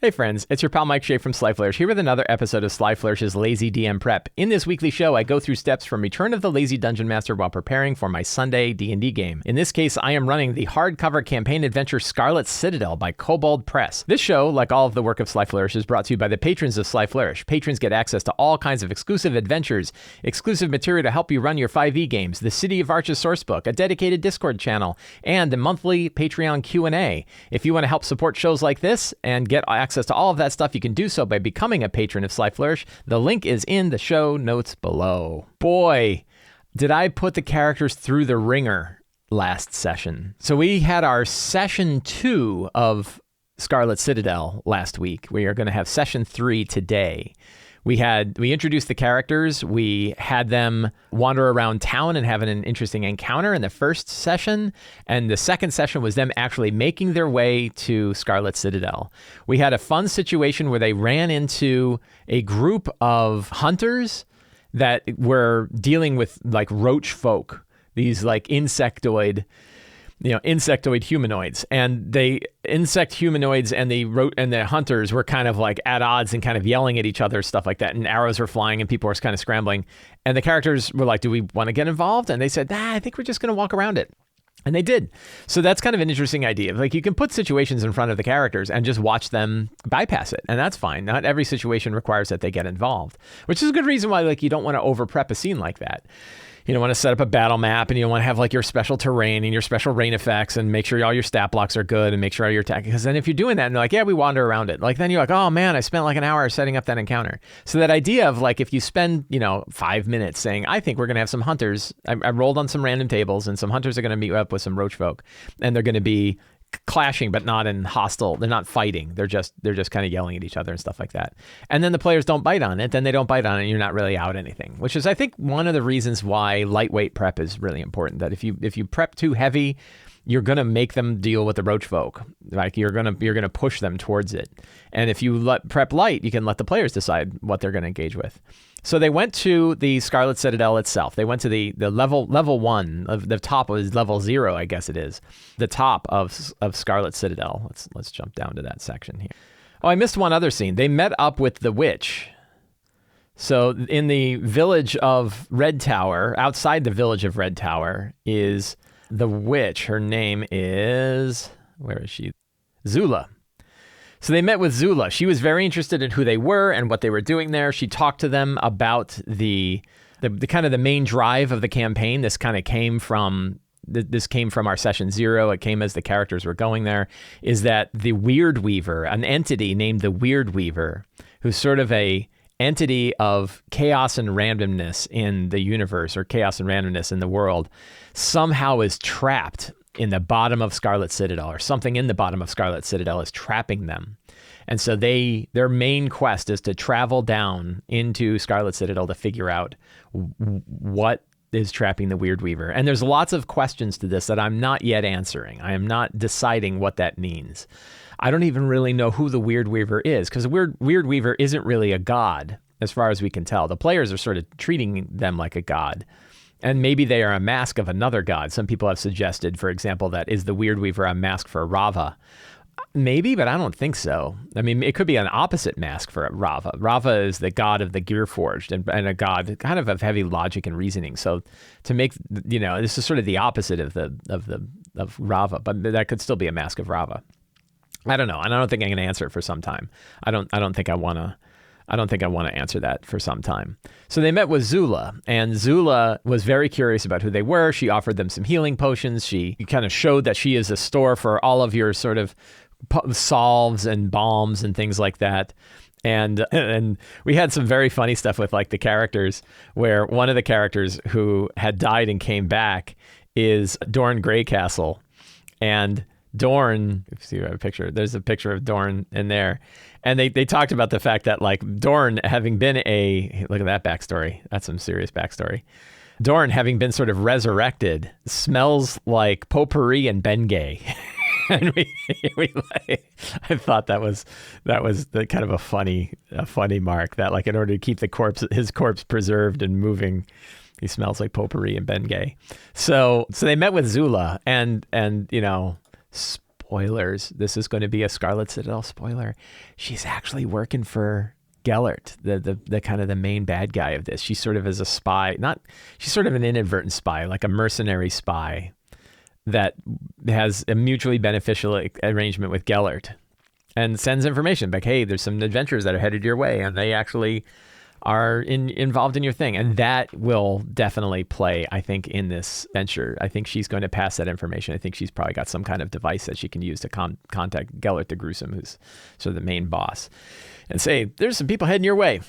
Hey friends, it's your pal Mike Shea from Sly Flourish here with another episode of Sly Flourish's Lazy DM Prep. In this weekly show, I go through steps from Return of the Lazy Dungeon Master while preparing for my Sunday D&D game. In this case, I am running the hardcover campaign adventure Scarlet Citadel by Kobold Press. This show, like all of the work of Sly Flourish, is brought to you by the patrons of Sly Flourish. Patrons get access to all kinds of exclusive adventures, exclusive material to help you run your 5e games, the City of Arches sourcebook, a dedicated Discord channel, and the monthly Patreon Q&A. If you want to help support shows like this and get access to all of that stuff, you can do so by becoming a patron of Sly Flourish. The link is in the show notes below. Boy, did I put the characters through the ringer last session. So we had our session 2 of Scarlet Citadel last week. We are going to have session 3 today. We introduced the characters. We had them wander around town and having an interesting encounter in the first session. And the second session was them actually making their way to Scarlet Citadel. We had a fun situation where they ran into a group of hunters that were dealing with like roach folk, these like insectoid humanoids, and the insect humanoids and the hunters were kind of like at odds and kind of yelling at each other, stuff like that. And arrows were flying and people were kind of scrambling. And the characters were like, do we want to get involved? And they said, I think we're just going to walk around it. And they did. So that's kind of an interesting idea. Like you can put situations in front of the characters and just watch them bypass it. And that's fine. Not every situation requires that they get involved, which is a good reason why like you don't want to over prep a scene like that. You don't want to set up a battle map and you don't want to have like your special terrain and your special rain effects and make sure all your stat blocks are good and make sure all your attack. Because then if you're doing that and they're like, yeah, we wander around it. Like then you're like, oh man, I spent like an hour setting up that encounter. So that idea of like, if you spend, 5 minutes saying, I think we're going to have some hunters. I rolled on some random tables and some hunters are going to meet up with some roach folk and they're going to be clashing, but not in hostile. They're not fighting. They're just kind of yelling at each other and stuff like that. And then the players don't bite on it. Then they don't bite on it. And you're not really out anything, which is, I think, one of the reasons why lightweight prep is really important. That if you prep too heavy, you're going to make them deal with the roach folk. Like you're going to push them towards it. And if you prep light, you can let the players decide what they're going to engage with. So they went to the Scarlet Citadel itself. They went to the level 1 of the top was level 0, I guess it is. The top of Scarlet Citadel. Let's jump down to that section here. Oh, I missed one other scene. They met up with the witch. So in the village of Red Tower, outside the village of Red Tower is the witch. Her name is, where is she? Zula. So they met with Zula. She was very interested in who they were and what they were doing there. She talked to them about the kind of the main drive of the campaign. This kind of came from our session 0. It came as the characters were going there. Is that the Weird Weaver, an entity named the Weird Weaver, who's sort of a entity of chaos and randomness in the universe, or chaos and randomness in the world, somehow is trapped in the bottom of Scarlet Citadel, or something in the bottom of Scarlet Citadel is trapping them. And so their main quest is to travel down into Scarlet Citadel to figure out what is trapping the Weird Weaver. And there's lots of questions to this that I'm not yet answering. I am not deciding what that means. I don't even really know who the Weird Weaver is, because the Weird Weaver isn't really a god, as far as we can tell. The players are sort of treating them like a god. And maybe they are a mask of another god. Some people have suggested, for example, that is the Weird Weaver a mask for Rava? Maybe, but I don't think so. I mean, it could be an opposite mask for Rava. Rava is the god of the Gearforged and a god kind of heavy logic and reasoning. So to make, this is sort of the opposite of Rava, but that could still be a mask of Rava. I don't know. And I don't think I'm going to answer it for some time. I don't think I want to answer that for some time. So they met with Zula, and Zula was very curious about who they were. She offered them some healing potions. She kind of showed that she is a store for all of your sort of salves and balms and things like that. And we had some very funny stuff with like the characters, where one of the characters who had died and came back is Dorn Greycastle. And Dorn, if you see a picture, there's a picture of Dorn in there. And they talked about the fact that like Dorn having been look at that backstory. That's some serious backstory. Dorn having been sort of resurrected smells like potpourri and Bengay. And I thought that was the kind of a funny mark, that like in order to keep his corpse preserved and moving, he smells like potpourri and Bengay. So they met with Zula and spoiler spoilers. This is going to be a Scarlet Citadel spoiler. She's actually working for Gellert, the kind of the main bad guy of this. She's sort of as a spy, she's sort of an inadvertent spy, like a mercenary spy that has a mutually beneficial arrangement with Gellert and sends information like, hey, there's some adventures that are headed your way, and they actually are involved in your thing. And that will definitely play, I think, in this venture. I think she's going to pass that information. I think she's probably got some kind of device that she can use to contact Gellert the Gruesome, who's sort of the main boss, and say, there's some people heading your way.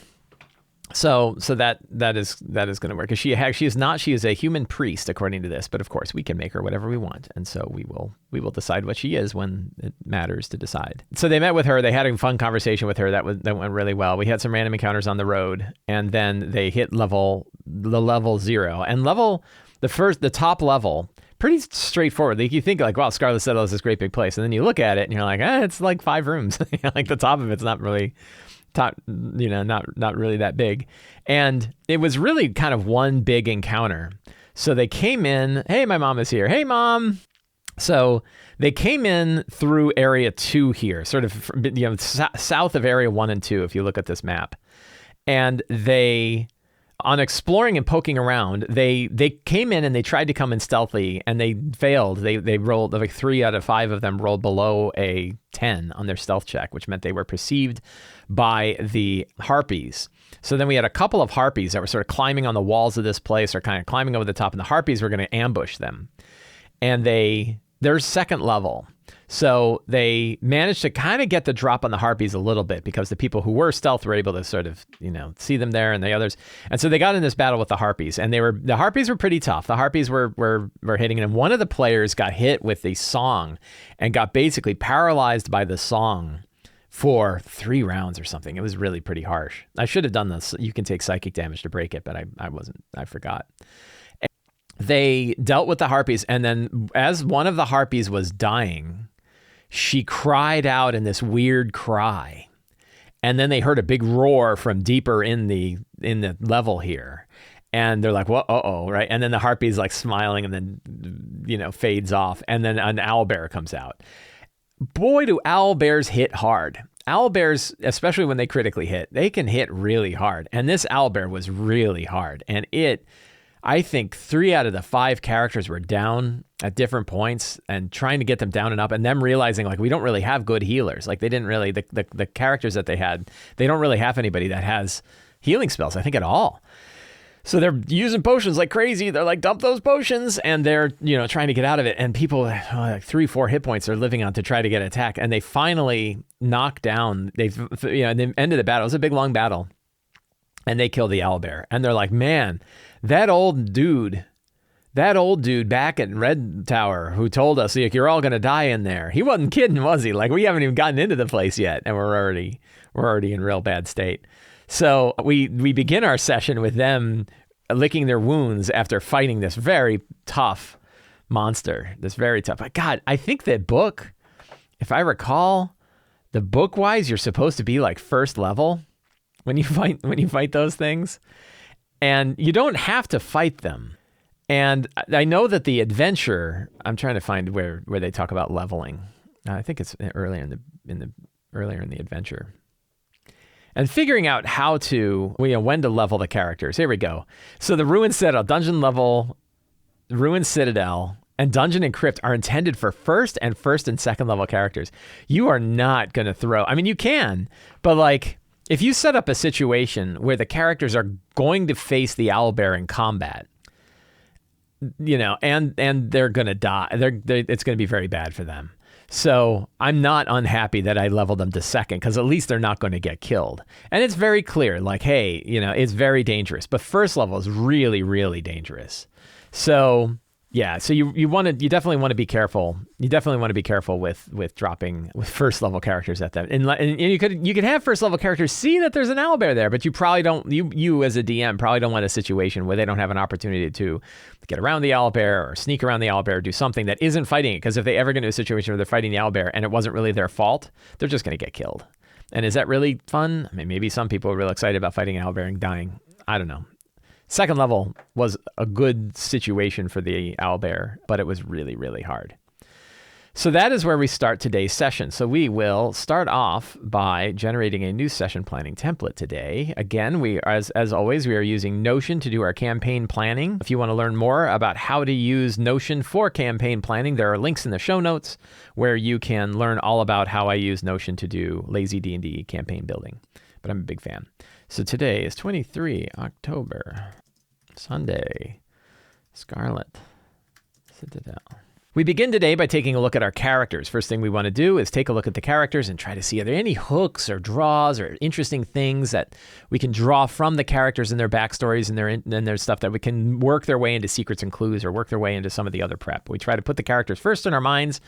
So that is going to work. She is a human priest according to this, but of course we can make her whatever we want, and so we will decide what she is when it matters to decide. So they met with her. They had a fun conversation with her that went really well. We had some random encounters on the road, and then they hit level 0. And the top level, pretty straightforward. Like you think like, wow, Scarlet Citadel is this great big place, and then you look at it and you're like, it's like 5 rooms. Like the top of it's not really. Not really that big. And it was really kind of one big encounter. So they came in, hey, my mom is here. Hey, mom. So they came in through area 2 here, sort of, south of area 1 and 2, if you look at this map. And on exploring and poking around, they came in and they tried to come in stealthy, and they failed. They rolled, like 3 out of 5 of them rolled below a 10 on their stealth check, which meant they were perceived by the harpies. So then we had a couple of harpies that were sort of climbing on the walls of this place, or kind of climbing over the top, and the harpies were going to ambush them. And they're second level. So they managed to kind of get the drop on the harpies a little bit, because the people who were stealth were able to sort of, see them there, and the others. And so they got in this battle with the harpies, and the harpies were pretty tough. The harpies were hitting them. One of the players got hit with a song and got basically paralyzed by the song for 3 rounds or something. It was really pretty harsh. I should have done this. You can take psychic damage to break it, but I forgot. They dealt with the harpies, and then as one of the harpies was dying, she cried out in this weird cry. And then they heard a big roar from deeper in the level here. And they're like, well, right? And then the harpy's like smiling, and then, fades off. And then an owlbear comes out. Boy, do owlbears hit hard. Owlbears, especially when they critically hit, they can hit really hard. And this owlbear was really hard. And I think 3 out of the 5 characters were down at different points, and trying to get them down and up, and them realizing like, we don't really have good healers. Like they didn't really, the characters that they had, they don't really have anybody that has healing spells, I think, at all. So they're using potions like crazy. They're like, dump those potions, and they're, trying to get out of it. And people, like 3-4 hit points they're living on to try to get attacked. And they finally knock down, at the end of the battle, it was a big, long battle, and they kill the owlbear. And they're like, man, that old dude back at Red Tower who told us, like, you're all going to die in there. He wasn't kidding, was he? Like, we haven't even gotten into the place yet, and we're already in real bad state. So we begin our session with them licking their wounds after fighting this very tough monster. But God, I think that book, if I recall, the book-wise, you're supposed to be like first level when you fight those things. And you don't have to fight them. And I know that the adventure, I'm trying to find where they talk about leveling. I think it's earlier in the adventure. And figuring out how to, when to level the characters. Here we go. So the Ruined Citadel, dungeon level, Ruined Citadel, and Dungeon and Crypt are intended for first and second level characters. You are not going to throw, you can, but like, if you set up a situation where the characters are going to face the owlbear in combat, and they're going to die, it's going to be very bad for them. So I'm not unhappy that I leveled them to second, because at least they're not going to get killed. And it's very clear, like, hey, it's very dangerous. But first level is really, really dangerous. So yeah, so you definitely want to be careful. You definitely want to be careful with dropping with first level characters at that. And you could have first level characters see that there's an owlbear there, but you probably don't. You as a DM probably don't want a situation where they don't have an opportunity to get around the owlbear or sneak around the owlbear, or do something that isn't fighting it. Because if they ever get into a situation where they're fighting the owlbear and it wasn't really their fault, they're just going to get killed. And is that really fun? Maybe some people are real excited about fighting an owlbear and dying. I don't know. Second level was a good situation for the owlbear, but it was really, really hard. So that is where we start today's session. So we will start off by generating a new session planning template today. Again, we, as always, we are using Notion to do our campaign planning. If you want to learn more about how to use Notion for campaign planning, there are links in the show notes where you can learn all about how I use Notion to do lazy D&D campaign building. But I'm a big fan. So today is 23 October, Sunday, Scarlet Citadel. We begin today by taking a look at our characters. First thing we want to do is take a look at the characters and try to see, are there any hooks or draws or interesting things that we can draw from the characters and their backstories and their stuff that we can work their way into secrets and clues or work their way into some of the other prep. We try to put the characters first in our minds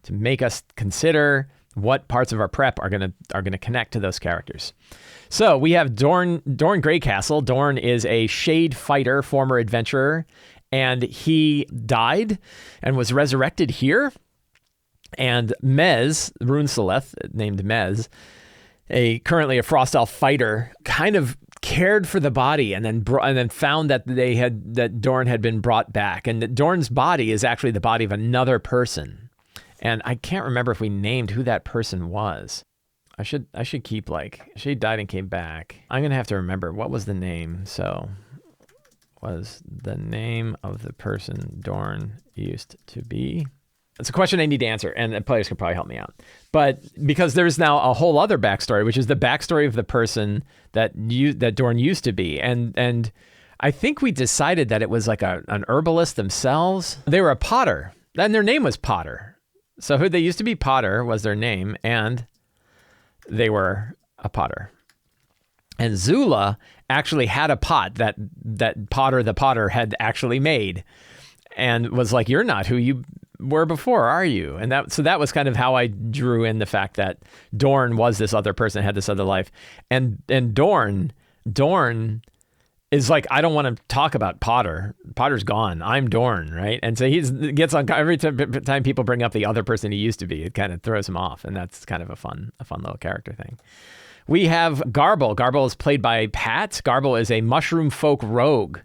to make us consider what parts of our prep are gonna connect to those characters. So we have Dorn Greycastle. Dorn is a shade fighter, former adventurer, and he died and was resurrected here. And Mez, Runeseleth, named Mez, currently a Frost Elf fighter, kind of cared for the body and then found that Dorn had been brought back. And that Dorn's body is actually the body of another person. And I can't remember if we named who that person was. I should keep she died and came back. I'm gonna have to remember what was the name. So was the name of the person Dorn used to be? It's a question I need to answer, and the players could probably help me out. But because there's now a whole other backstory, which is the backstory of the person that Dorn used to be, and I think we decided that it was like an herbalist themselves. They were a potter, and their name was Potter. So who they used to be, Potter was their name, and they were a potter. And Zula actually had a pot that Potter the Potter had actually made, and was like, "You're not who you were before, are you?" And that was kind of how I drew in the fact that Dorn was this other person, had this other life, and Dorn is like, I don't want to talk about Potter. Potter's gone. I'm Dorn, right? And so he gets on every time people bring up the other person he used to be. It kind of throws him off, and that's kind of a fun little character thing. We have Garble. Garble is played by Pat. Garble is a mushroom folk rogue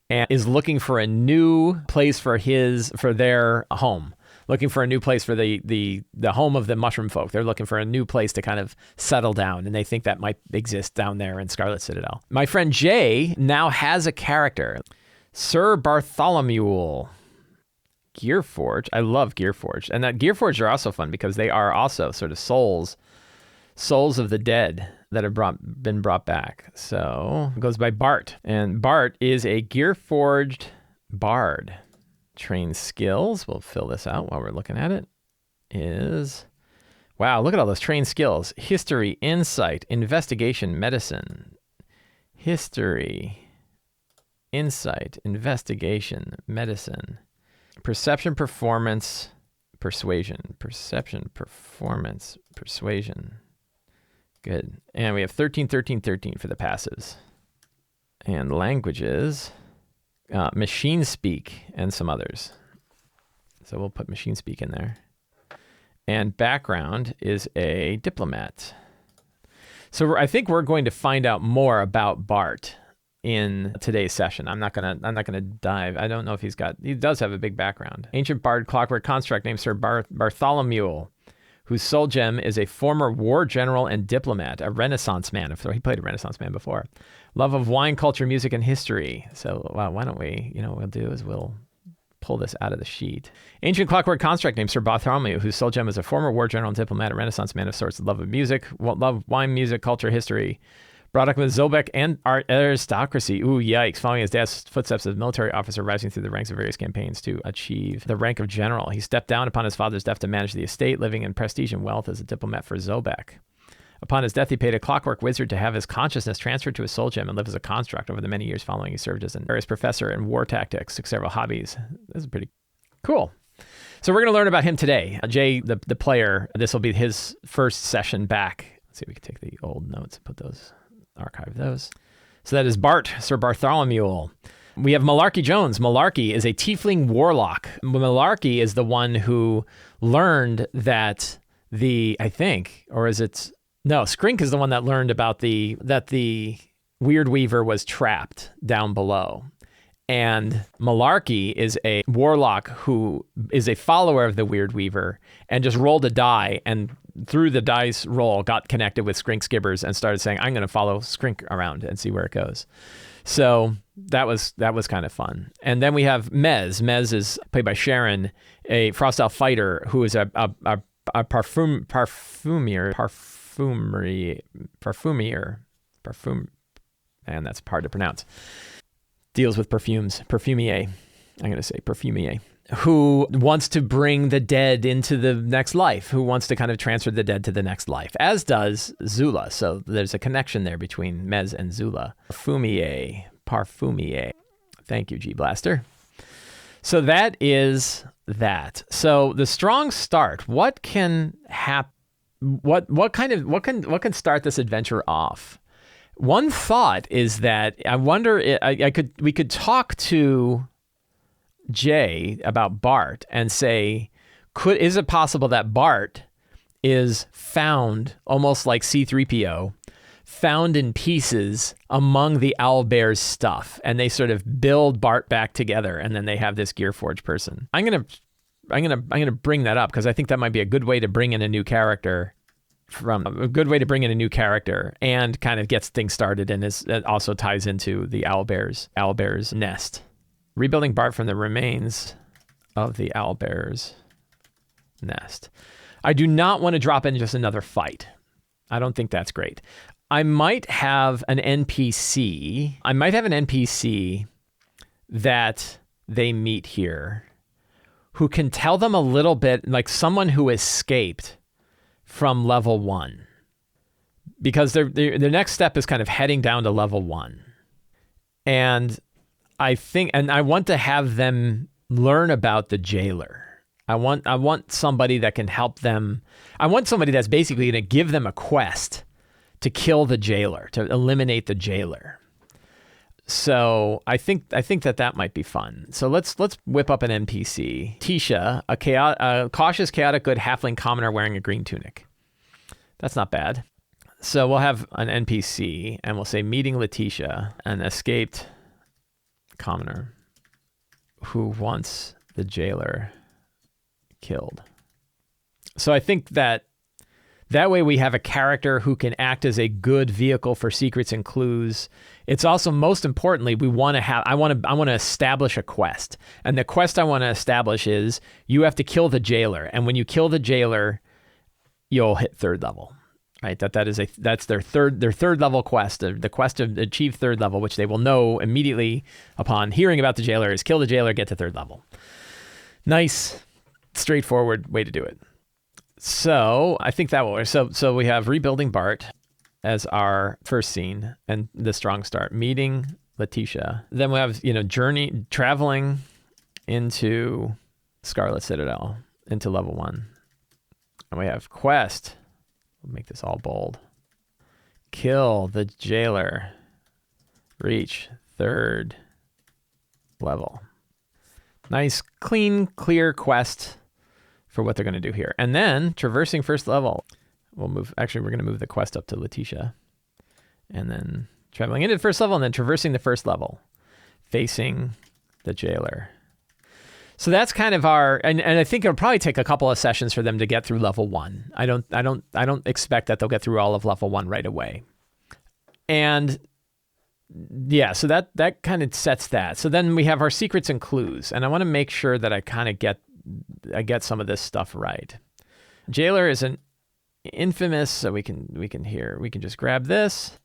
and is looking for a new place for their home. Looking for a new place for the home of the mushroom folk. They're looking for a new place to kind of settle down, and they think that might exist down there in Scarlet Citadel. My friend Jay now has a character, Sir Bartholomew. Gearforge. I love Gearforge. And that Gearforge are also fun because they are also sort of souls of the dead that have been brought back. So it goes by Bart. And Bart is a Gearforged bard. Train skills, we'll fill this out while we're looking at it, wow, look at all those trained skills. History, insight, investigation, medicine. History, insight, investigation, medicine. Perception, performance, persuasion. Perception, performance, persuasion. Good. And we have 13, 13, 13 for the passives. And languages, machine speak, and some others. So we'll put machine speak in there. And background is a diplomat. So I think we're going to find out more about Bart in today's session. I'm not gonna dive. I don't know if he does have a big background. Ancient bard clockwork construct named Sir Bartholomew, whose soul gem is a former war general and diplomat, a Renaissance man. He played a Renaissance man before. Love of wine, culture, music, and history. So why don't we, what we'll do is we'll pull this out of the sheet. Ancient clockwork construct named Sir Bartholomew, whose soul gem is a former war general and diplomat, a Renaissance man of sorts, love of music, love wine, music, culture, history. Brought up with Zobek and aristocracy. Ooh, yikes. Following his dad's footsteps as a military officer, rising through the ranks of various campaigns to achieve the rank of general. He stepped down upon his father's death to manage the estate, living in prestige and wealth as a diplomat for Zobek. Upon his death, he paid a clockwork wizard to have his consciousness transferred to his soul gem and live as a construct. Over the many years following, he served as an various professor in war tactics, took several hobbies. This is pretty cool. So we're going to learn about him today. Jay, the player, this will be his first session back. Let's see if we can take the old notes and put those, archive those. So that is Bart, Sir Bartholomew. We have Malarkey Jones. Malarkey is a tiefling warlock. Malarkey is the one who learned that Skrink is the one that learned about that the Weird Weaver was trapped down below. And Malarkey is a warlock who is a follower of the Weird Weaver and just rolled a die and through the dice roll got connected with Skrink Skibbers and started saying, I'm going to follow Skrink around and see where it goes. So that was kind of fun. And then we have Mez. Mez is played by Sharon, a Frost Elf fighter who is a perfumier, and that's hard to pronounce. Deals with perfumes, perfumier. I'm going to say perfumier. Who wants to bring the dead into the next life, who wants to kind of transfer the dead to the next life, as does Zula. So there's a connection there between Mez and Zula. Parfumier. Thank you, G Blaster. So that is that. So the strong start, what can happen? What can start this adventure off? One thought is that I wonder, we could talk to Jay about Bart and say, is it possible that Bart is found, almost like C-3PO, found in pieces among the owlbear's stuff, and they sort of build Bart back together, and then they have this Gearforge person. I'm gonna bring that up because I think that might be a good way to bring in a new character. And kind of gets things started, and it also ties into the owlbear's nest. Rebuilding Bart from the remains of the owlbear's nest. I do not want to drop in just another fight. I don't think that's great. I might have an NPC that they meet here who can tell them a little bit, like someone who escaped from level 1, because their next step is kind of heading down to level 1. And I want to have them learn about the jailer. I want somebody that can help them. I want somebody that's basically going to give them a quest to kill the jailer, to eliminate the jailer. So I think that might be fun. So let's whip up an NPC. Tisha, a cautious, chaotic, good halfling commoner wearing a green tunic. That's not bad. So we'll have an NPC, and we'll say meeting Letitia, an escaped commoner who wants the jailer killed. So I think that way we have a character who can act as a good vehicle for secrets and clues. It's also, most importantly, I want to establish a quest. And the quest I want to establish is you have to kill the jailer. And when you kill the jailer, you'll hit 3rd level. Right? That's their third level quest. The quest to achieve 3rd level, which they will know immediately upon hearing about the jailer, is kill the jailer, get to 3rd level. Nice, straightforward way to do it. So I think that will work. So we have rebuilding Bart as our first scene and the strong start, meeting Letitia. Then we have, traveling into Scarlet Citadel, into level 1. And we have quest. We'll make this all bold. Kill the jailer. Reach 3rd level. Nice, clean, clear quest for what they're going to do here. And then traversing 1st level. We're going to move the quest up to Letitia. And then traveling into the 1st level and then traversing the 1st level. Facing the jailer. So that's kind of and I think it'll probably take a couple of sessions for them to get through level 1. I don't expect that they'll get through all of level 1 right away. And yeah, so that kind of sets that. So then we have our secrets and clues, and I want to make sure that I kind of get some of this stuff right. Jailer is an infamous, so we can just grab this.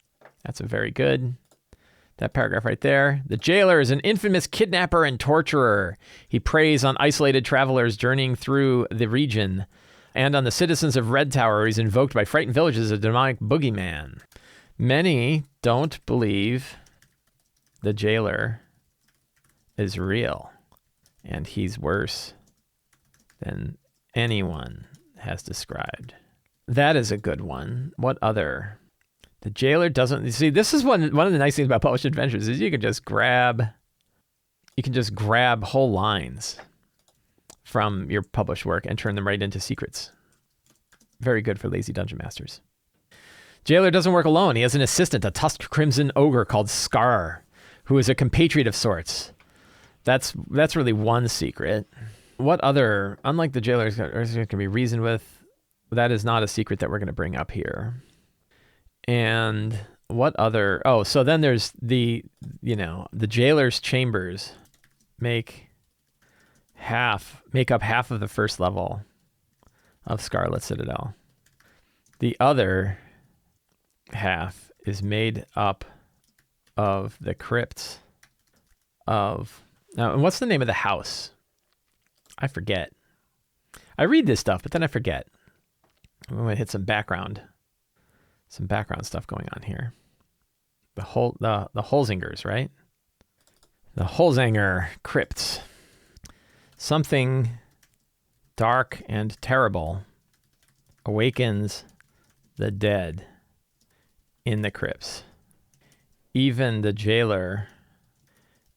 That's a very good. That paragraph right there. The jailer is an infamous kidnapper and torturer. He preys on isolated travelers journeying through the region and on the citizens of Red Tower. He's invoked by frightened villages as a demonic boogeyman. Many don't believe the jailer is real, and he's worse than anyone has described. That is a good one. What other? The jailer doesn't... See, this is one of the nice things about published adventures is you can just grab whole lines from your published work and turn them right into secrets. Very good for lazy dungeon masters. Jailer doesn't work alone. He has an assistant, a tusked crimson ogre called Scar, who is a compatriot of sorts. That's really one secret. What other, unlike the jailers can be reasoned with, that is not a secret that we're going to bring up here. And what other, so then there's the jailer's chambers make up half of the first level of Scarlet Citadel. The other half is made up of the crypts of, now, and what's the name of the house? I forget. I read this stuff, but then I forget. I'm going to hit some background stuff going on here. The Holzingers, right? The Holzinger crypts. Something dark and terrible awakens the dead in the crypts. Even the jailer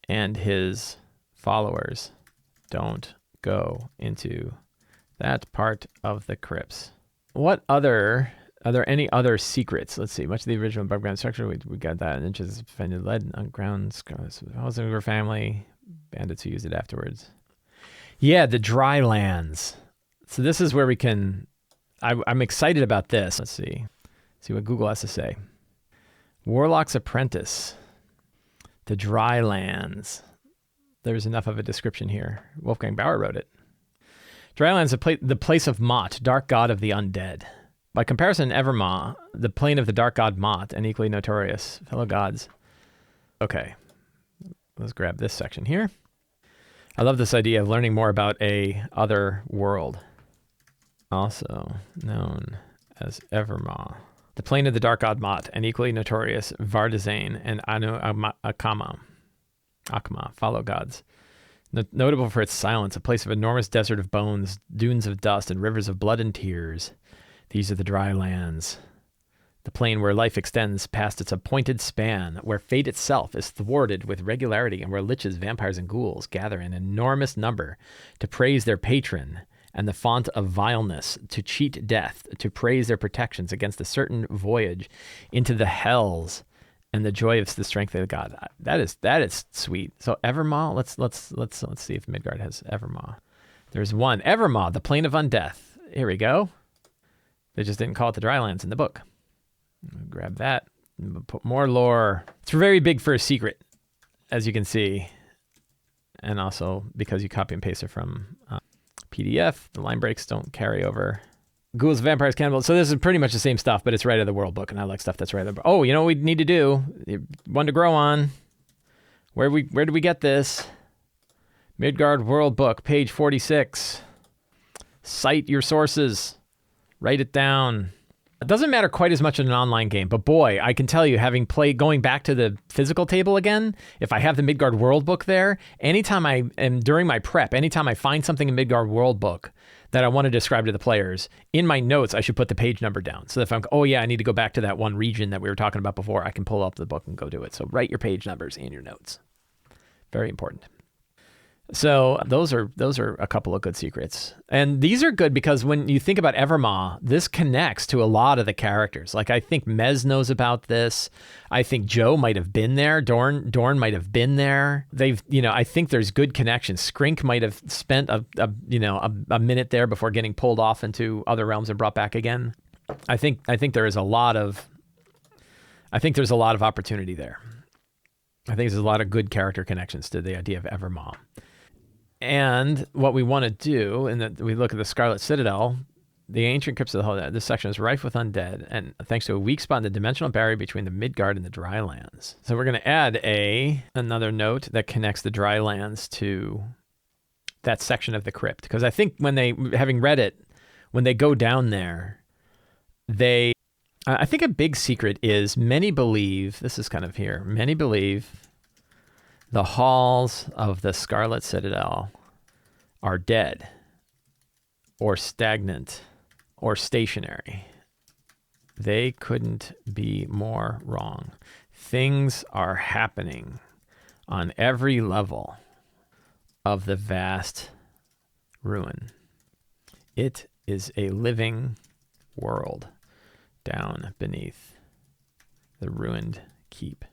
and his followers don't go into that part of the crypts. What other, are there any other secrets? Let's see. Much of the original above-ground structure, we got that in inches of offended lead on ground, Holzinger family, bandits who used it afterwards. Yeah, the dry lands. So this is where we can, I'm excited about this. Let's see what Google has to say. Warlock's Apprentice, the dry lands. There's enough of a description here. Wolfgang Bauer wrote it. Drylands, the place of Mott, dark god of the undead. By comparison, Evermaw, the plane of the dark god Mott, and equally notorious fellow gods. Okay, let's grab this section here. I love this idea of learning more about a other world, also known as Evermaw. The plane of the dark god Mott, and equally notorious Vardazane and Anu Akama, follow gods. Notable for its silence, a place of enormous desert of bones, dunes of dust, and rivers of blood and tears. These are the dry lands. The plane where life extends past its appointed span, where fate itself is thwarted with regularity, and where liches, vampires, and ghouls gather in enormous number to praise their patron, and the font of vileness, to cheat death, to praise their protections against a certain voyage into the hells, and the joy of the strength of God. That is sweet. So Evermaw, let's see if Midgard has Evermaw. There's one. Evermaw, the plane of undeath. Here we go. They just didn't call it the Drylands in the book. Grab that. Put more lore. It's very big for a secret, as you can see. And also because you copy and paste it from PDF, the line breaks don't carry over. Ghouls, vampires, cannibals. So this is pretty much the same stuff, but it's right out of the world book, and I like stuff that's right out of the book. Oh, you know what we need to do? One to grow on. Where did we get this? Midgard World Book, page 46. Cite your sources. Write it down. It doesn't matter quite as much in an online game, but boy, I can tell you, having played, going back to the physical table again, if I have the Midgard World Book there, anytime I am during my prep, anytime I find something in Midgard World Book that I want to describe to the players, in my notes, I should put the page number down. So if I'm, I need to go back to that one region that we were talking about before, I can pull up the book and go do it. So write your page numbers in your notes. Very important. So those are a couple of good secrets. And these are good because when you think about Evermaw, this connects to a lot of the characters. Like I think Mez knows about this. I think Joe might have been there. Dorn might have been there. I think there's good connections. Skrink might have spent a minute there before getting pulled off into other realms and brought back again. I think there's a lot of opportunity there. I think there's a lot of good character connections to the idea of Evermaw. And what we want to do, and that we look at the Scarlet Citadel, the ancient crypts of the whole. This section is rife with undead, and thanks to a weak spot in the dimensional barrier between the Midgard and the Drylands. So we're going to add another note that connects the Drylands to that section of the crypt, because I think having read it, when they go down there, I think a big secret is many believe the halls of the Scarlet Citadel are dead, or stagnant, or stationary. They couldn't be more wrong. Things are happening on every level of the vast ruin. It is a living world down beneath the ruined keep.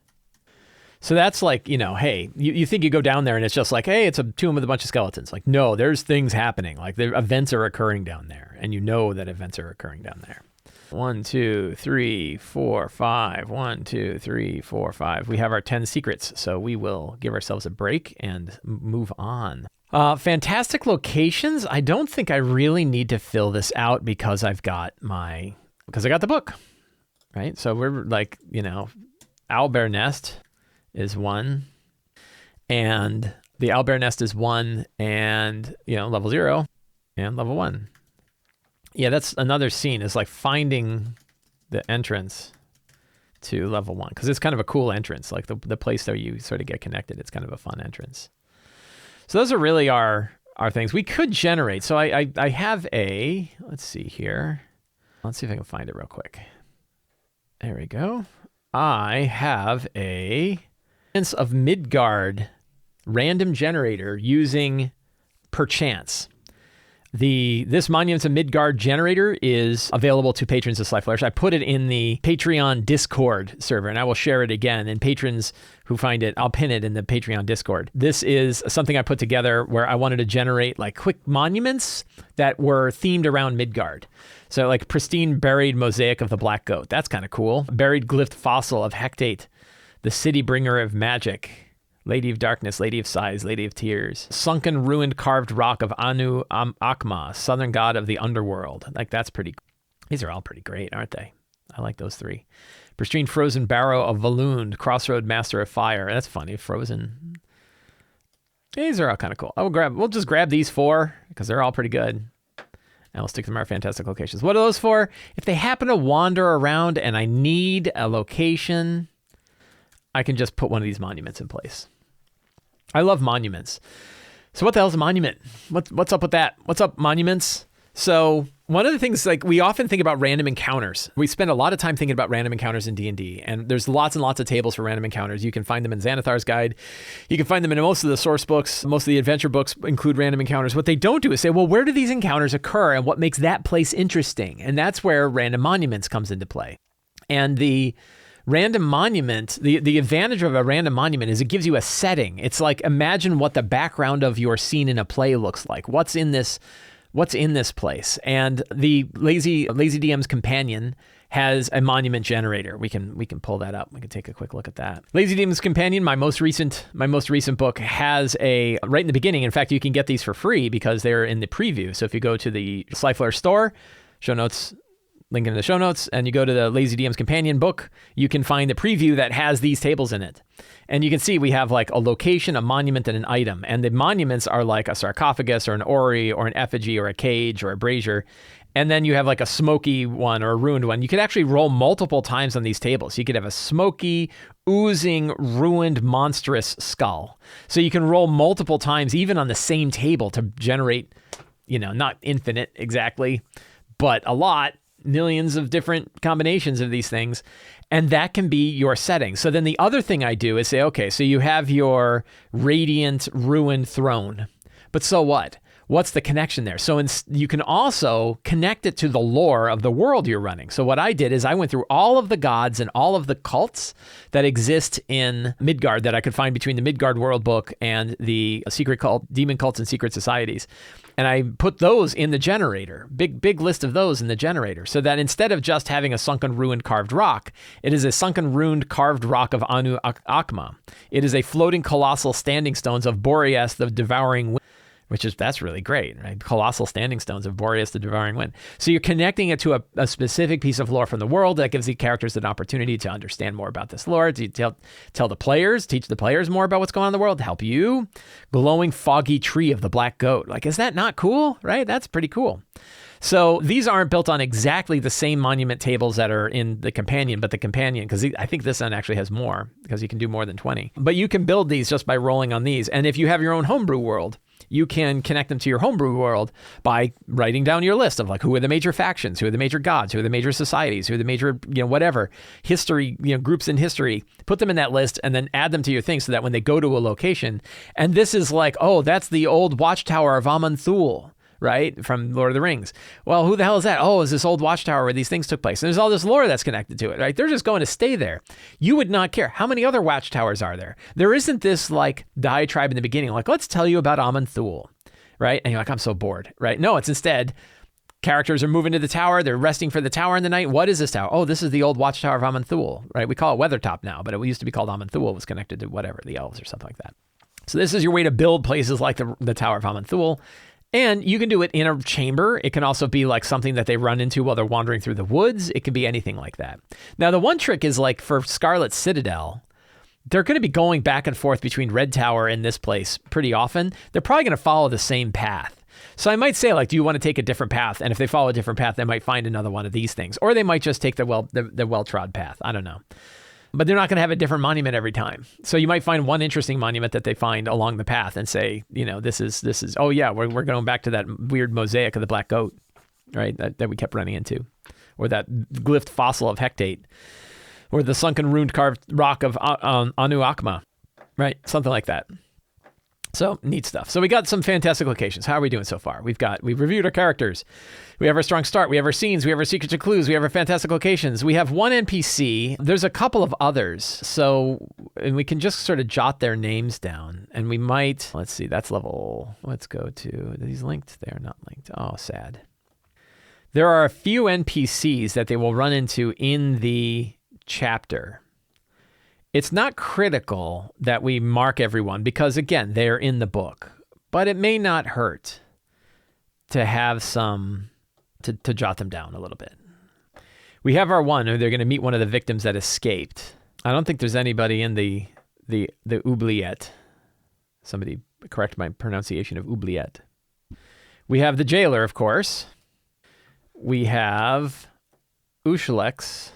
So that's like, hey, you think you go down there and it's just like, hey, it's a tomb with a bunch of skeletons. Like, no, there's things happening. Like, events are occurring down there, and you know that events are occurring down there. 1, 2, 3, 4, 5. 1, 2, 3, 4, 5. We have our 10 secrets, so we will give ourselves a break and move on. Fantastic locations. I don't think I really need to fill this out because I got the book, right? So we're like, Owlbear Nest is 1, and the Owlbear Nest is 1, and level 0 and level 1. Yeah, that's another scene, is like finding the entrance to level 1, because it's kind of a cool entrance, like the place that you sort of get connected. It's kind of a fun entrance. So those are really our things we could generate. So I have let's see here. Let's see if I can find it real quick. There we go. I have a of Midgard random generator using perchance. This Monuments of Midgard generator is available to patrons of Sly Flourish. I put it in the Patreon Discord server, and I will share it again. And patrons who find it, I'll pin it in the Patreon Discord. This is something I put together where I wanted to generate like quick monuments that were themed around Midgard. So like pristine buried mosaic of the Black Goat. That's kind of cool. Buried glyph fossil of Hecate, the city bringer of magic. Lady of Darkness, Lady of Sighs, Lady of Tears. Sunken, ruined, carved rock of Anu Akma, southern god of the underworld. Like, that's pretty. These are all pretty great, aren't they? I like those 3. Pristine, frozen barrow of Valund, crossroad master of fire. That's funny, frozen. These are all kind of cool. We'll just grab these 4 because they're all pretty good. And we'll stick them in our fantastic locations. What are those for? If they happen to wander around and I need a location, I can just put one of these monuments in place. I love monuments. So what the hell's a monument? What's up with that? What's up, monuments? So one of the things, like, we often think about random encounters. We spend a lot of time thinking about random encounters in D&D, and there's lots and lots of tables for random encounters. You can find them in Xanathar's Guide. You can find them in most of the source books. Most of the adventure books include random encounters. What they don't do is say, well, where do these encounters occur and what makes that place interesting? And that's where random monuments comes into play. And the random monument, the advantage of a random monument is it gives you a setting. It's like, imagine what the background of your scene in a play looks like. What's in this place? And the Lazy DM's Companion has a monument generator. We can pull that up. We can take a quick look at that. Lazy DM's Companion, my most recent book, has a right in the beginning. In fact, you can get these for free because they're in the preview. So if you go to the Sly Flourish store, show notes, link in the show notes, and you go to the Lazy DM's Companion book, you can find the preview that has these tables in it. And you can see we have like a location, a monument, and an item. And the monuments are like a sarcophagus or an orrery or an effigy or a cage or a brazier. And then you have like a smoky one or a ruined one. You could actually roll multiple times on these tables. You could have a smoky, oozing, ruined, monstrous skull. So you can roll multiple times, even on the same table, to generate, not infinite exactly, but a lot. Millions of different combinations of these things, and that can be your setting. So then the other thing I do is say, okay, so you have your radiant ruined throne, but so what? What's the connection there? So you can also connect it to the lore of the world you're running. So what I did is I went through all of the gods and all of the cults that exist in Midgard that I could find between the Midgard World Book and the secret cult, demon cults and secret societies. And I put those in the generator, big list of those in the generator, so that instead of just having a sunken, ruined, carved rock, it is a sunken, ruined, carved rock of Anu Akma. It is a floating, colossal standing stones of Boreas, the devouring wind, that's really great, right? Colossal standing stones of Boreas, the devouring wind. So you're connecting it to a specific piece of lore from the world that gives the characters an opportunity to understand more about this lore, to tell the players, teach the players more about what's going on in the world, help you. Glowing, foggy tree of the Black Goat. Like, is that not cool, right? That's pretty cool. So these aren't built on exactly the same monument tables that are in the Companion, but the Companion, because I think this one actually has more, because you can do more than 20. But you can build these just by rolling on these. And if you have your own homebrew world, you can connect them to your homebrew world by writing down your list of like, who are the major factions, who are the major gods, who are the major societies, who are the major, whatever, history, groups in history, put them in that list and then add them to your thing so that when they go to a location, and this is like, oh, that's the old watchtower of Amanthul, right? From Lord of the Rings. Well, who the hell is that? Oh, it's this old watchtower where these things took place. And there's all this lore that's connected to it, right? They're just going to stay there. You would not care. How many other watchtowers are there? There isn't this like diatribe in the beginning, like, let's tell you about Amon Thul, right? And you're like, I'm so bored, right? No, it's instead characters are moving to the tower. They're resting for the tower in the night. What is this tower? Oh, this is the old watchtower of Amon Thul, right? We call it Weathertop now, but it used to be called Amon Thul. It was connected to whatever, the elves or something like that. So this is your way to build places like the Tower of Amon Thul. And you can do it in a chamber. It can also be like something that they run into while they're wandering through the woods. It can be anything like that. Now, the one trick is like for Scarlet Citadel, they're going to be going back and forth between Red Tower and this place pretty often. They're probably going to follow the same path. So I might say, like, do you want to take a different path? And if they follow a different path, they might find another one of these things. Or they might just take the well-trod path. I don't know. But they're not going to have a different monument every time. So you might find one interesting monument that they find along the path and say, you know, this is oh yeah, we're going back to that weird mosaic of the black goat, right? That we kept running into. Or that glyphed fossil of Hecate. Or the sunken ruined carved rock of Anu Akma, right? Something like that. So neat stuff. So we got some fantastic locations. How are we doing so far? We've reviewed our characters. We have our strong start. We have our scenes. We have our secrets and clues. We have our fantastic locations. We have one NPC. There's a couple of others. So, and we can just sort of jot their names down. And we might, let's see, that's level, let's go to, are these linked? They're not linked. Oh, sad. There are a few NPCs that they will run into in the chapter. It's not critical that we mark everyone because, again, they're in the book. But it may not hurt to have some, to jot them down a little bit. We have our one, they're going to meet one of the victims that escaped. I don't think there's anybody in the oubliette. Somebody correct my pronunciation of oubliette. We have the jailer, of course. We have Ushlex.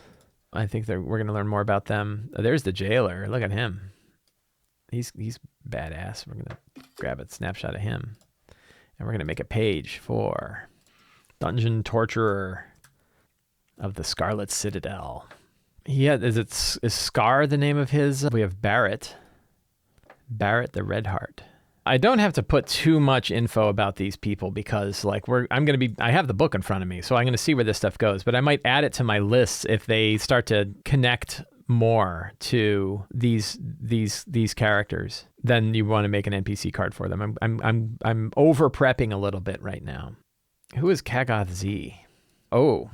I think we're going to learn more about them. There's the jailer. Look at him. He's badass. We're going to grab a snapshot of him. And we're going to make a page for Dungeon Torturer of the Scarlet Citadel. Is Scar the name of his? We have Barrett. Barrett the Redheart. I don't have to put too much info about these people because like I have the book in front of me, so I'm going to see where this stuff goes, but I might add it to my lists if they start to connect more to these characters. Then you want to make an NPC card for them. I'm over prepping a little bit right now. Who is Kagath Z? Oh,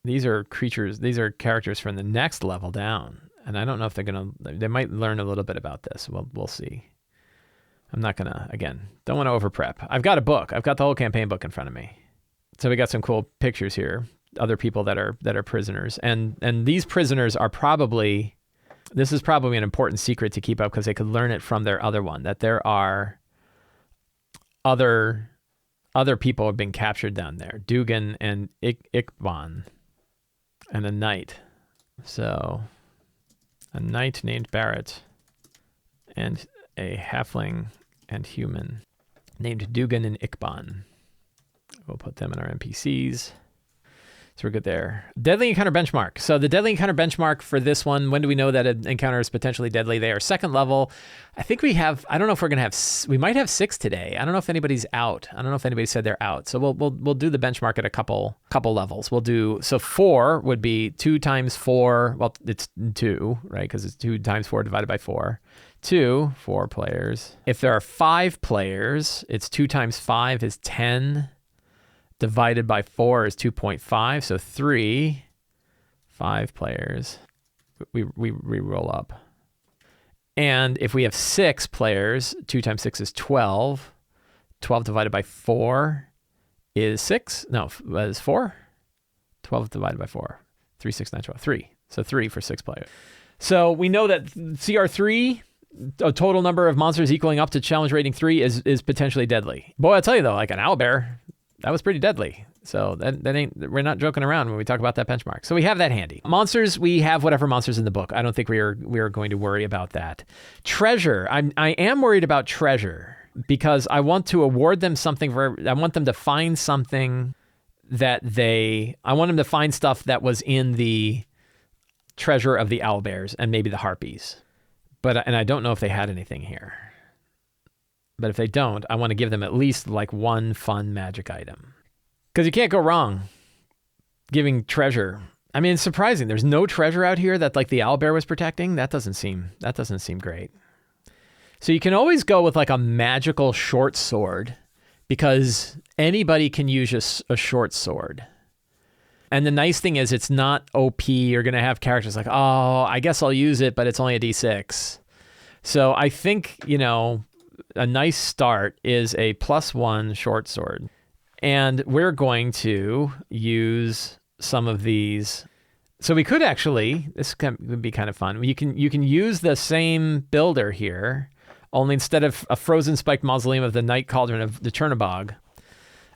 these are characters from the next level down. And I don't know if they might learn a little bit about this. We'll see. I'm not going to, again, don't want to over prep. I've got a book. I've got the whole campaign book in front of me. So we got some cool pictures here. Other people that are prisoners. And these prisoners are this is probably an important secret to keep up because they could learn it from their other one, that there are other people have been captured down there. Dugan and Ikban and a knight. So a knight named Barrett and a halfling and human named Dugan and Ikban. We'll put them in our NPCs. So we're good there. Deadly encounter benchmark. So the deadly encounter benchmark for this one, when do we know that an encounter is potentially deadly? They are second level. I think we have, I don't know if we're going to we might have 6 today. I don't know if anybody's out. I don't know if anybody said they're out. So we'll do the benchmark at a couple levels. So 4 would be 2 times 4. Well, it's 2, right? Because it's 2 times 4 divided by 4. 2, 4 players. If there are 5 players, it's 2 times 5 is 10. Divided by 4 is 2.5. So 3, 5 players. We roll up. And if we have 6 players, 2 times 6 is 12. 12 divided by 4 is 6. No, is 4. 12 divided by 4. 3, 6, 9, 12. 3. So 3 for 6 players. So we know that CR3, a total number of monsters equaling up to challenge rating 3 is potentially deadly. Boy, I'll tell you though, like an owlbear, that was pretty deadly. So we're not joking around when we talk about that benchmark. So we have that handy. Monsters, we have whatever monsters in the book. I don't think we are going to worry about that. Treasure, I am worried about treasure because I want to award them something I want them to find something I want them to find stuff that was in the treasure of the owlbears and maybe the harpies. And I don't know if they had anything here. But if they don't, I want to give them at least like one fun magic item. Because you can't go wrong giving treasure. I mean, it's surprising. There's no treasure out here that like the owlbear was protecting. That doesn't seem great. So you can always go with like a magical short sword because anybody can use a short sword. And the nice thing is it's not OP. You're going to have characters like, oh, I guess I'll use it, but it's only a D6. So I think, a nice start is a +1 short sword. And we're going to use some of these. So we could actually, this would be kind of fun. You can use the same builder here, only instead of a frozen spiked mausoleum of the Night Cauldron of the Chernobog.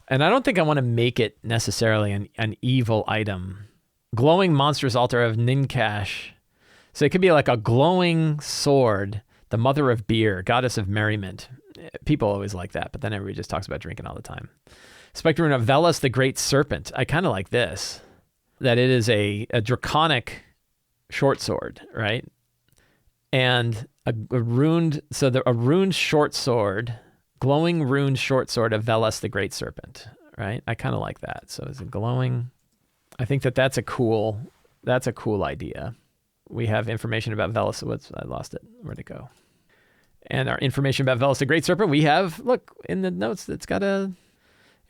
And I don't think I want to make it necessarily an evil item. Glowing monstrous altar of Ninkash. So it could be like a glowing sword, the mother of beer, goddess of merriment. People always like that, but then everybody just talks about drinking all the time. Spectre rune of Velas, the great serpent. I kind of like this, that it is a draconic short sword, right? And a runed short sword, glowing runed short sword of Velas, the great serpent, right? I kind of like that. So is it glowing? I think that's a cool idea. We have information about Velas. I lost it. Where'd it go? And our information about Velas, the great serpent, we have, look, in the notes, it's got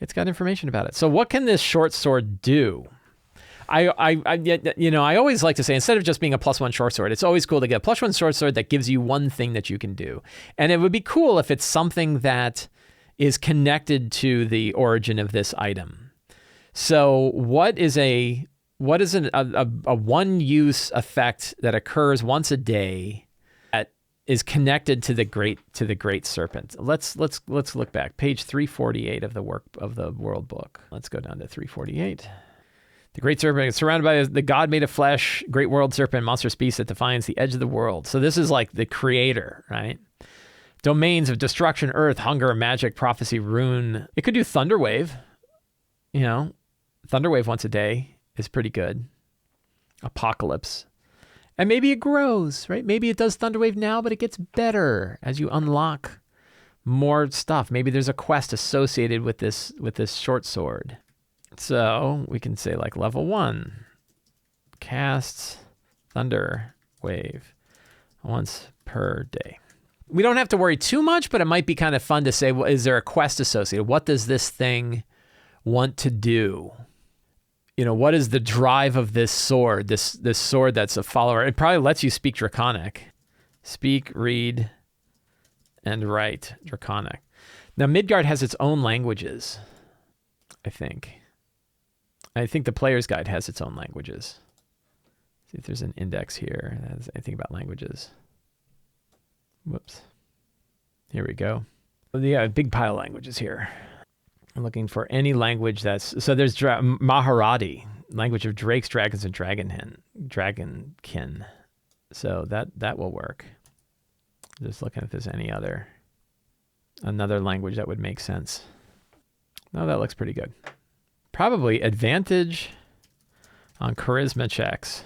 information about it. So what can this short sword do? I always like to say, instead of just being a +1 short sword, it's always cool to get a +1 short sword that gives you one thing that you can do. And it would be cool if it's something that is connected to the origin of this item. So what is a one-use effect that occurs once a day that is connected to the great serpent? Let's look back. Page 348 of the world book. Let's go down to 348. The great serpent is surrounded by the god made of flesh, great world serpent, monstrous beast that defines the edge of the world. So this is like the creator, right? Domains of destruction, earth, hunger, magic, prophecy, rune. It could do Thunderwave. Thunderwave once a day is pretty good. Apocalypse. And maybe it grows, right? Maybe it does Thunderwave now, but it gets better as you unlock more stuff. Maybe there's a quest associated with this short sword. So we can say like level 1, casts Thunder Wave once per day. We don't have to worry too much, but it might be kind of fun to say, well, is there a quest associated? What does this thing want to do? What is the drive of this sword? This sword that's a follower. It probably lets you speak Draconic. Speak, read, and write Draconic. Now Midgard has its own languages, I think. I think the player's guide has its own languages. See if there's an index here that has anything about languages. Whoops. Here we go. Yeah, a big pile of languages here. I'm looking for any language so there's Maharati, language of drakes, dragons, and dragonkin. So that will work. Just looking if there's another language that would make sense. No, that looks pretty good. Probably advantage on charisma checks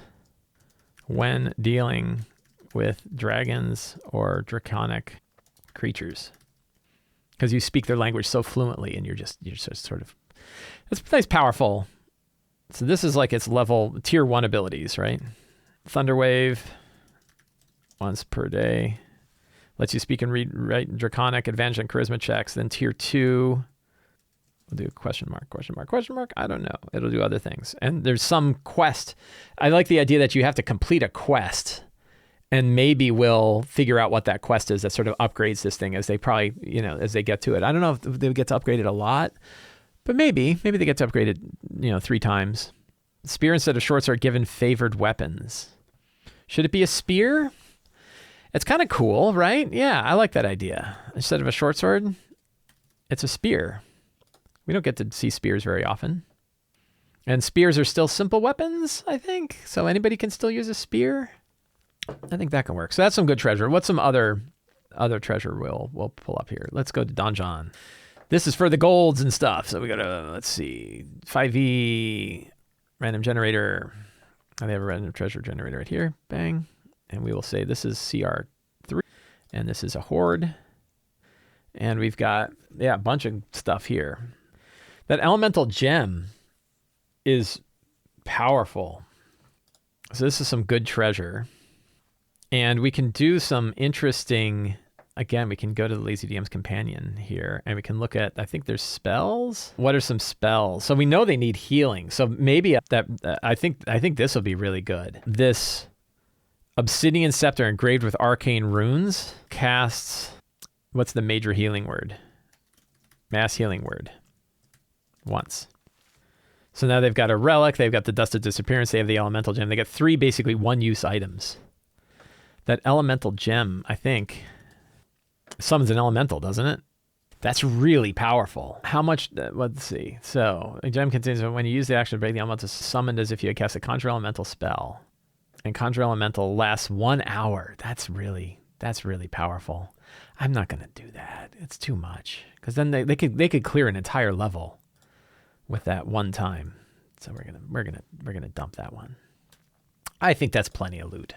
when dealing with dragons or draconic creatures, because you speak their language so fluently, and you're just sort of, it's nice, powerful. So this is like its level tier 1 abilities, right? Thunderwave once per day lets you speak and write draconic, advantage on charisma checks. Then tier 2. We'll do question mark. I don't know. It'll do other things. And there's some quest. I like the idea that you have to complete a quest, and maybe we'll figure out what that quest is that sort of upgrades this thing as they probably, as they get to it. I don't know if they get to upgrade it a lot, but maybe they get to upgrade it, 3 times. Spear instead of short sword given favored weapons. Should it be a spear? It's kind of cool, right? Yeah, I like that idea. Instead of a short sword, it's a spear. We don't get to see spears very often. And spears are still simple weapons, I think. So anybody can still use a spear. I think that can work. So that's some good treasure. What's some other treasure we'll pull up here? Let's go to Donjon. This is for the golds and stuff. So we go to, let's see, 5e, random generator. They have a random treasure generator right here. Bang. And we will say this is CR3. And this is a horde. And we've got, a bunch of stuff here. That elemental gem is powerful. So this is some good treasure. And we can do some interesting, again, we can go to the Lazy DM's companion here and we can look at, I think there's spells. What are some spells? So we know they need healing. So maybe I think this will be really good. This Obsidian Scepter engraved with arcane runes casts, what's the major healing word? Mass healing word. Once. So now they've got a relic, they've got the Dust of Disappearance, they have the elemental gem. They got 3 basically one-use items. That elemental gem, I think, summons an elemental, doesn't it? That's really powerful. How much, let's see. So, a gem contains, when you use the action to break the elemental, it's summoned as if you had cast a Conjure Elemental spell. And Conjure Elemental lasts 1 hour. That's really powerful. I'm not going to do that. It's too much. Because then they could clear an entire level with that one time. So we're gonna dump that one. I think that's plenty of loot.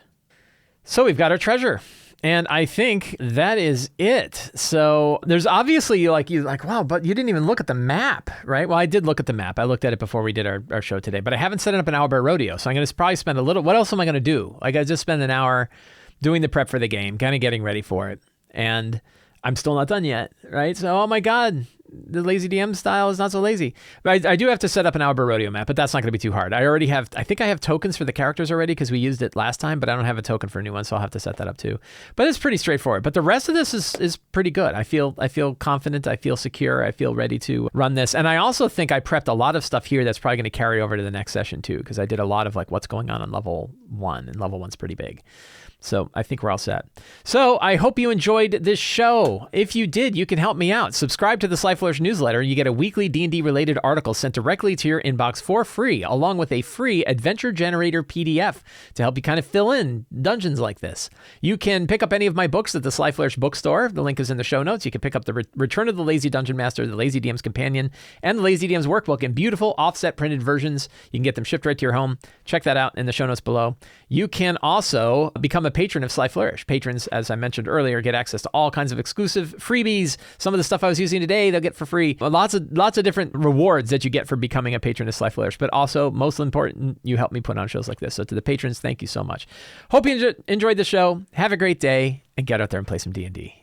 So we've got our treasure. And I think that is it. So there's obviously wow, but you didn't even look at the map, right? Well, I did look at the map. I looked at it before we did our show today, but I haven't set it up an Owlbear Rodeo. So I'm going to probably spend a little, what else am I going to do? Like I just spend an hour doing the prep for the game, kind of getting ready for it. And I'm still not done yet, right? So, oh my God, the Lazy DM style is not so lazy. But I do have to set up an Owlbear Rodeo map, but that's not going to be too hard. I think I have tokens for the characters already because we used it last time, but I don't have a token for a new one, so I'll have to set that up too. But it's pretty straightforward. But the rest of this is pretty good. I feel confident. I feel secure. I feel ready to run this. And I also think I prepped a lot of stuff here that's probably going to carry over to the next session too, because I did a lot of like what's going on level 1, and level 1's pretty big. So I think we're all set. So I hope you enjoyed this show. If you did, you can help me out. Subscribe to the Sly Flourish newsletter. You get a weekly D&D related article sent directly to your inbox for free, along with a free adventure generator PDF to help you kind of fill in dungeons like this. You can pick up any of my books at the Sly Flourish bookstore. The link is in the show notes. You can pick up the Return of the Lazy Dungeon Master, the Lazy DM's Companion, and the Lazy DM's Workbook in beautiful offset printed versions. You can get them shipped right to your home. Check that out in the show notes below. You can also become a patron of Sly Flourish. Patrons, as I mentioned earlier, get access to all kinds of exclusive freebies. Some of the stuff I was using today, they'll get for free. Lots of different rewards that you get for becoming a patron of Sly Flourish. But also, most important, you help me put on shows like this. So to the patrons, thank you so much. Hope you enjoyed the show. Have a great day, and get out there and play some D&D.